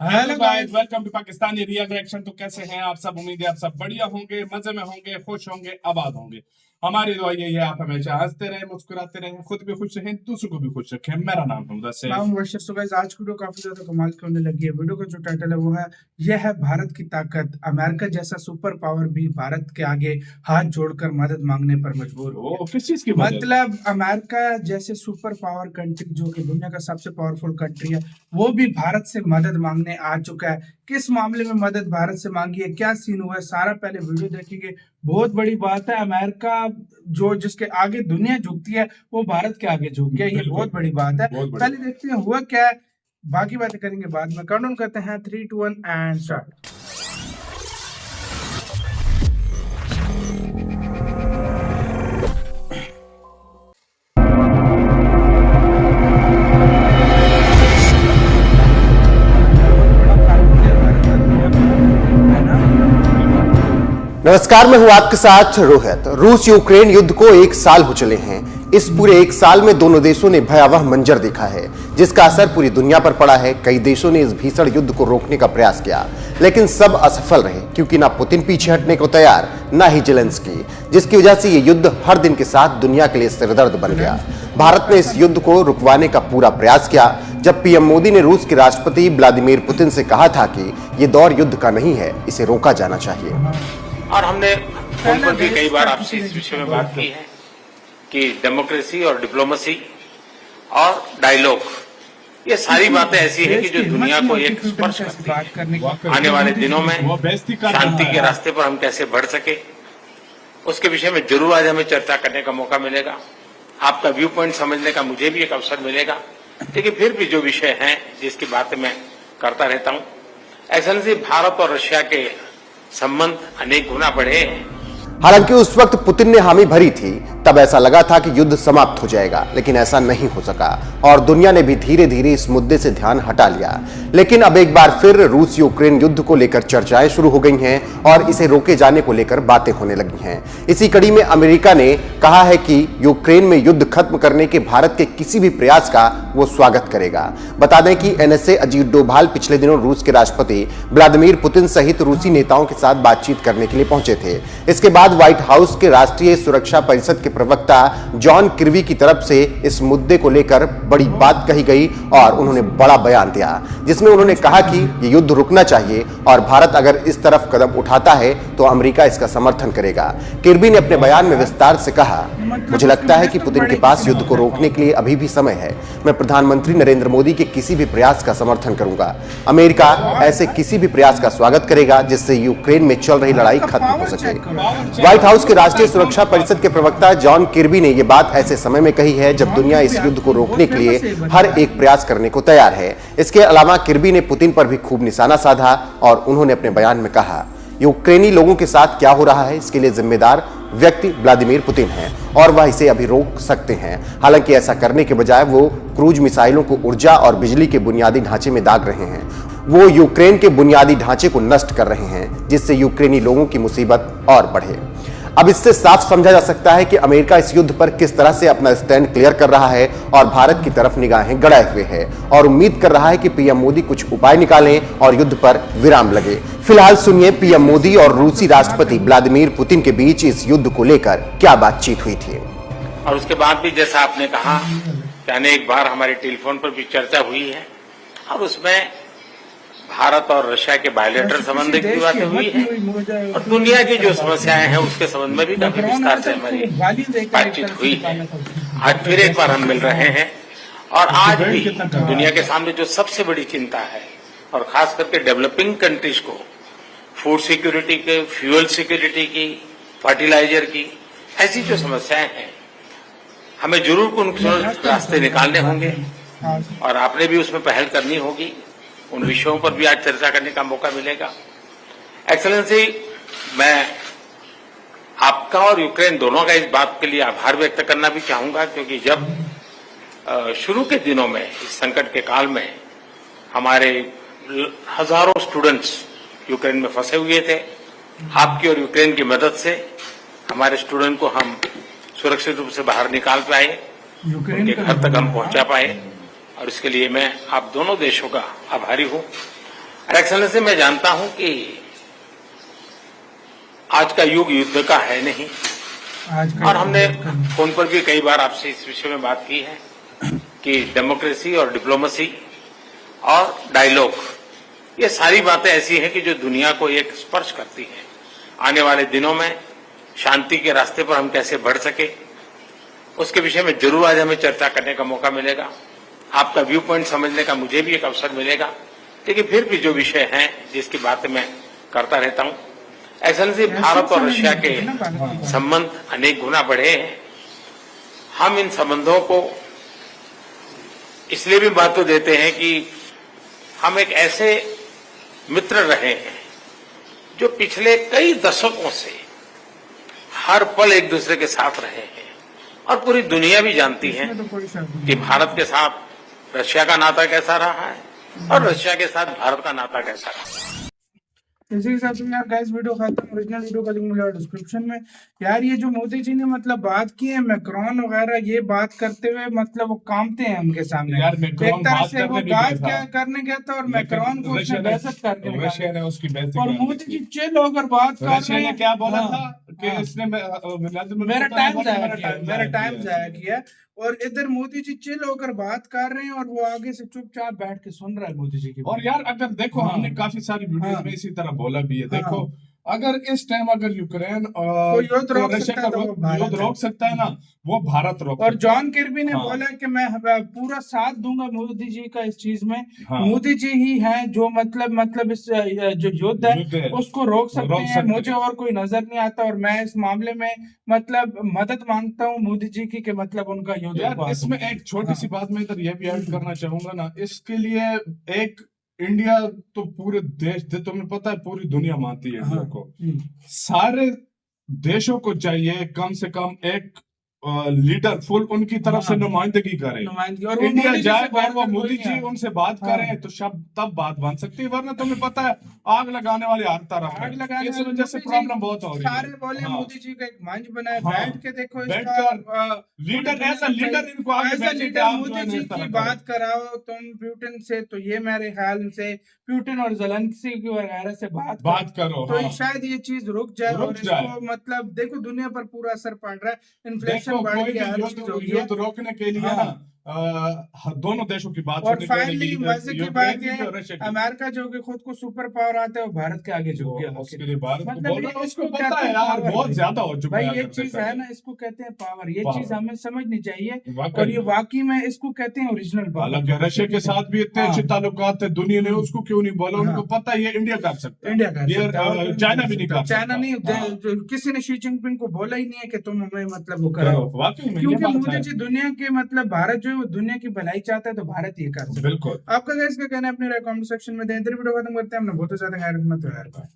Hello guys, welcome to Pakistani real reaction. तो कैसे हैं आप सब? उम्मीद है आप सब बढ़िया होंगे, मजे में होंगे, खुश होंगे, आबाद होंगे। हमारी दुआ यही है आप हमेशा हंसते रहें, मुस्कुराते रहें, खुद भी खुश रहें, दूसरों को भी खुश रखें। मेरा नाम हमदा सैफ। नाम वर्षित। तो गाइस आज की वीडियो काफी ज्यादा कमाल की होने लगी है। वीडियो का जो टाइटल है वो है यह है भारत की ताकत, अमेरिका जैसा सुपर पावर भी भारत के आगे हाथ जोड़कर मदद मांगने पर मजबूर हो गया। किस चीज की मदद? मतलब अमेरिका जैसे सुपर पावर कंट्री जो कि दुनिया का सबसे पावरफुल कंट्री है, वो भी भारत से मदद मांगने आ चुका है। किस मामले में मदद भारत से मांगी है, क्या सीन हुआ है, सारा पहले वीडियो देखेंगे। बहुत बड़ी बात है, अमेरिका जो जिसके आगे दुनिया झुकती है वो भारत के आगे झुक गया, ये बहुत बड़ी बात है। पहले देखते हैं हुआ क्या है, बाकी बातें करेंगे बाद में। काउंटडाउन करते हैं 3, 2, 1 एंड स्टार्ट। नमस्कार, मैं हूं आपके साथ रोहित। रूस यूक्रेन युद्ध को 1 साल हो चले हैं। इस पूरे 1 साल में दोनों देशों ने भयावह मंजर देखा है, जिसका असर पूरी दुनिया पर पड़ा है। कई देशों ने इस भीषण युद्ध को रोकने का प्रयास किया, लेकिन सब असफल रहे, क्योंकि ना पुतिन पीछे हटने को तैयार, ना ही जेलेंस्की, जिसकी वजह से ये युद्ध हर दिन के साथ दुनिया के लिए सिरदर्द बन गया। भारत ने इस युद्ध को रुकवाने का पूरा प्रयास किया। जब पीएम मोदी ने रूस के राष्ट्रपति व्लादिमीर पुतिन से कहा था कि ये दौर युद्ध का नहीं है, इसे रोका जाना चाहिए। और हमने फोन पर भी कई बार आपसे इस विषय में बात की है कि डेमोक्रेसी और डिप्लोमेसी और डायलॉग, ये सारी बातें ऐसी है कि जो दुनिया को एक स्पर्श करती है। आने वाले दिनों में शांति के रास्ते पर हम कैसे बढ़ सके, उसके विषय में जरूर आज हमें चर्चा करने का मौका मिलेगा। आपका व्यू पॉइंट समझने का मुझे भी एक अवसर मिलेगा। लेकिन फिर भी जो विषय है जिसकी बातें मैं करता रहता हूं, एक्सेलेंसी, भारत और रशिया के संबंध अनेक गुना बढ़े हैं। हालांकि उस वक्त पुतिन ने हामी भरी थी, तब ऐसा लगा था कि युद्ध समाप्त हो जाएगा, लेकिन ऐसा नहीं हो सका और दुनिया ने भी धीरे धीरे इस मुद्दे से ध्यान हटा लिया। लेकिन अब एक बार फिर रूस यूक्रेन युद्ध को लेकर चर्चाएं शुरू हो गई हैं और इसे रोके जाने को लेकर बातें होने लगी हैं। इसी कड़ी में अमेरिका ने कहा है कि यूक्रेन में युद्ध खत्म करने के भारत के किसी भी प्रयास का वो स्वागत करेगा। बता दें कि एनएसए अजीत डोभाल पिछले दिनों रूस के राष्ट्रपति व्लादिमीर पुतिन सहित रूसी नेताओं के साथ बातचीत करने के लिए पहुंचे थे। इसके बाद व्हाइट हाउस के राष्ट्रीय सुरक्षा परिषद के प्रवक्ता जॉन किर्बी की तरफ से इस मुद्दे को लेकर बड़ी बात कही गई और उन्होंने बड़ा बयान दिया, जिसमें उन्होंने कहा कि ये युद्ध रुकना चाहिए और भारत अगर इस तरफ कदम उठाता है तो अमेरिका इसका समर्थन करेगा। किर्बी ने अपने बयान में विस्तार से कहा, मुझे लगता है कि पुतिन के पास युद्ध को रोकने के लिए अभी भी समय है। मैं प्रधानमंत्री नरेंद्र मोदी के किसी भी प्रयास का समर्थन करूंगा। अमेरिका ऐसे किसी भी प्रयास का स्वागत करेगा जिससे यूक्रेन में चल रही लड़ाई खत्म हो सके। व्हाइट हाउस के राष्ट्रीय सुरक्षा परिषद के प्रवक्ता जॉन किर्बी ने यह बात ऐसे समय में कही है जब दुनिया इस युद्ध को रोकने के लिए हर एक प्रयास करने को तैयार है। इसके अलावा किर्बी ने पुतिन पर भी खूब निशाना साधा और उन्होंने अपने बयान में कहा, यूक्रेनी लोगों के साथ क्या हो रहा है इसके लिए जिम्मेदार व्यक्ति व्लादिमीर पुतिन हैं और वह इसे अभी रोक सकते हैं। हालांकि ऐसा करने के बजाय वो क्रूज मिसाइलों को ऊर्जा और बिजली के बुनियादी ढांचे में दाग रहे हैं। वो यूक्रेन के बुनियादी ढांचे को नष्ट कर रहे हैं, जिससे यूक्रेनी लोगों की मुसीबत और बढ़े। अब इससे साफ समझा जा सकता है कि अमेरिका इस युद्ध पर किस तरह से अपना स्टैंड क्लियर कर रहा है और भारत की तरफ निगाहें गड़ाए हुए है और उम्मीद कर रहा है कि पीएम मोदी कुछ उपाय निकालें और युद्ध पर विराम लगे। फिलहाल सुनिए पीएम मोदी और रूसी राष्ट्रपति व्लादिमीर पुतिन के बीच इस युद्ध को लेकर क्या बातचीत हुई थी। और उसके बाद भी जैसा आपने कहा कि अनेक बार हमारे टेलीफोन पर भी चर्चा हुई है और उसमें भारत और रशिया के बायलैटरल संबंध की बातें हुई है और दुनिया की जो समस्याएं हैं उसके संबंध में भी काफी विस्तार से हमारी बातचीत हुई है। आज फिर एक बार हम मिल रहे हैं और आज भी दुनिया के सामने जो सबसे बड़ी चिंता है और खास करके डेवलपिंग कंट्रीज को फूड सिक्योरिटी के, फ्यूल सिक्योरिटी की, फर्टिलाइजर की, ऐसी जो समस्याएं हैं, हमें जरूर उनके रास्ते निकालने होंगे और आपने भी उसमें पहल करनी होगी। उन विषयों पर भी आज चर्चा करने का मौका मिलेगा। एक्सेलेंसी, मैं आपका और यूक्रेन दोनों का इस बात के लिए आभार व्यक्त करना भी चाहूंगा, क्योंकि जब शुरू के दिनों में इस संकट के काल में हमारे हजारों स्टूडेंट्स यूक्रेन में फंसे हुए थे, आपकी और यूक्रेन की मदद से हमारे स्टूडेंट को हम सुरक्षित रूप से बाहर निकाल पाए, उनके घर तक हम पहुंचा पाए और इसके लिए मैं आप दोनों देशों का आभारी हूं। एक्सेलेंसी, मैं जानता हूं कि आज का युग युद्ध का है नहीं, आज का और हमने करना। फोन पर भी कई बार आपसे इस विषय में बात की है कि डेमोक्रेसी और डिप्लोमेसी और डायलॉग, ये सारी बातें ऐसी हैं कि जो दुनिया को एक स्पर्श करती है। आने वाले दिनों में शांति के रास्ते पर हम कैसे बढ़ सके, उसके विषय में जरूर आज हमें चर्चा करने का मौका मिलेगा। आपका व्यू पॉइंट समझने का मुझे भी एक अवसर मिलेगा। लेकिन फिर भी जो विषय हैं जिसकी बातें मैं करता रहता हूं, एक्सेलेंसी, भारत और रशिया के संबंध अनेक गुना बढ़े हैं। हम इन संबंधों को इसलिए भी महत्व देते हैं कि हम एक ऐसे मित्र रहे हैं जो पिछले कई दशकों से हर पल एक दूसरे के साथ रहे हैं, और पूरी दुनिया भी जानती है इसमें तो कोई शक नहीं। कि भारत के साथ रशिया का नाता कैसा रहा है और रशिया के साथ भारत का नाता कैसा रहा है। इसी के साथ में यार गाइस वीडियो खत्म। ओरिजिनल वीडियो का लिंक मिलेगा डिस्क्रिप्शन में। यार ये जो मोदी जी ने मतलब बात की है, मैक्रोन वगैरह ये बात करते हुए मतलब वो कामते हैं उनके सामने। यार मैक्रोन एक तरह बात से वो करने नहीं बात गया क्या था, करने गया था और मैक्रोन को उसने रशिया ने- बेइज्जत करके निकाला। रशिया ने उसकी बेइज्जती और कर दी मोदी जी थी। चिल होकर बात कर रशिया रहे ने हैं। क्या बोला हाँ, था कि हाँ। इसने मेरा टाइम जाया किया, मेरा टाइम जाया किया। और इधर मोदी जी चिल होकर बात कर रहे हैं और वो आगे से चुपचाप बैठ के सुन रहा है मोदी जी की और यार अगर देखो, हाँ। हमने काफी सारी वीडियो हाँ। में इसी तरह बोला भी है। हाँ। देखो, अगर इस टाइम अगर यूक्रेन कोई युद्ध तो रोक रशिया सकता का है तो वो भारत युद्ध है। रोक सकता है ना, वो भारत रोक और सकता है। जॉन किर्बी ने हाँ। बोला कि मैं पूरा साथ दूंगा मोदी जी का इस चीज में। हाँ। मोदी जी ही हैं जो मतलब इस जो युद्ध युद्ध है है, उसको रोक सकते रोक हैं। सकते मुझे और कोई नजर नहीं आता और मैं इस मामले में मतलब मदद मांगता हूं मोदी जी की कि मतलब उनका युद्ध यार रुकवा इसमें दूं। एक छोटी हाँ। सी बात मैं इधर यह भी ऐड करना चाहूंगा ना, इसके लिए एक इंडिया तो पूरे देश, तुम्हें पता है पूरी दुनिया मानती है इंडिया हाँ। को। हम्म। सारे देशों को चाहिए कम से कम एक लीडर फुल उनकी तरफ से हाँ। नुमाइंदगी करे। नुमाइंदगी और वो इंडिया मोदी जी जाए से और बात वो कर मोदी कोई जी नहीं उनसे बात हाँ। करें तो तब बात बन सकती है, वरना तुम्हें पता है आग लगाने वाले हर तरफ है। आग लगाने इस वाले वजह से मोदी जी प्रॉब्लम बहुत हो रही है। सारे बोले हाँ। मोदी जी का एक मंच बनाए, हाँ। बैठ के देखो बैठकर लीडर एज अ लीडर इनको आगे एज अ भेजे कि लीडर आप जो मोदी है ना जी इस तरह की करो। बात कराओ तुम प्यूटिन से, तो ये मेरे ख्याल से प्यूटिन और ज़ेलेंस्की की वगैरह से बात करो। तो हाँ। शायद ये चीज रुक जाए। रुक और जाए। इसको मतलब देखो दुनिया पर पूरा असर पड़ रहा है, इन्फ्लेशन देखो, बढ़ कोई गया, हर भी चीज हो गई है। युद्ध रोकने के लिए हाँ। ना दोनों देशों की बात और सुननी फाइनली पड़ेगी, मजे की यूक्रेन बात की है, और रशिया की। अमेरिका जो कि खुद को सुपर पावर आता है वो भारत के आगे झुक गया। उसके लिए भारत को मतलब बोल रहा ये है, उसको इसको पता कहते है हैं यार power बहुत भाई। ज्यादा हो चुका भाई है। ये अगर चीज देखा है जाए। ना, इसको कहते हैं पावर। ये Power। चीज हमें समझनी चाहिए वाकई और ये में। वाकई में इसको कहते हैं ओरिजिनल हालांकि पावर। रशिया के साथ भी इतने हाँ। अच्छे ताल्लुकात है, दुनिया ने उसको क्यों नहीं बोला, उनको हाँ। पता है ये इंडिया कर सकता है। इंडिया कर ये सकता है और कोई नहीं चाइना कर भी नहीं सकता। कर चाइना सकता। नहीं हाँ। किसी ने शी जिनपिंग को बोला ही नहीं है कि तुम हमें मतलब वो करो, करो। वाकई में ये क्योंकि बात मोदी है। जी दुनिया के मतलब भारत जो है वो दुनिया की भलाई चाहता है तो भारत ये कर सकता है। बिल्कुल। आपका क्या इसका कहना है अपने कमेंट सेक्शन में दें। वीडियो खत्म करते हैं। हमने बहुत ज्यादा खैर मत हो यार।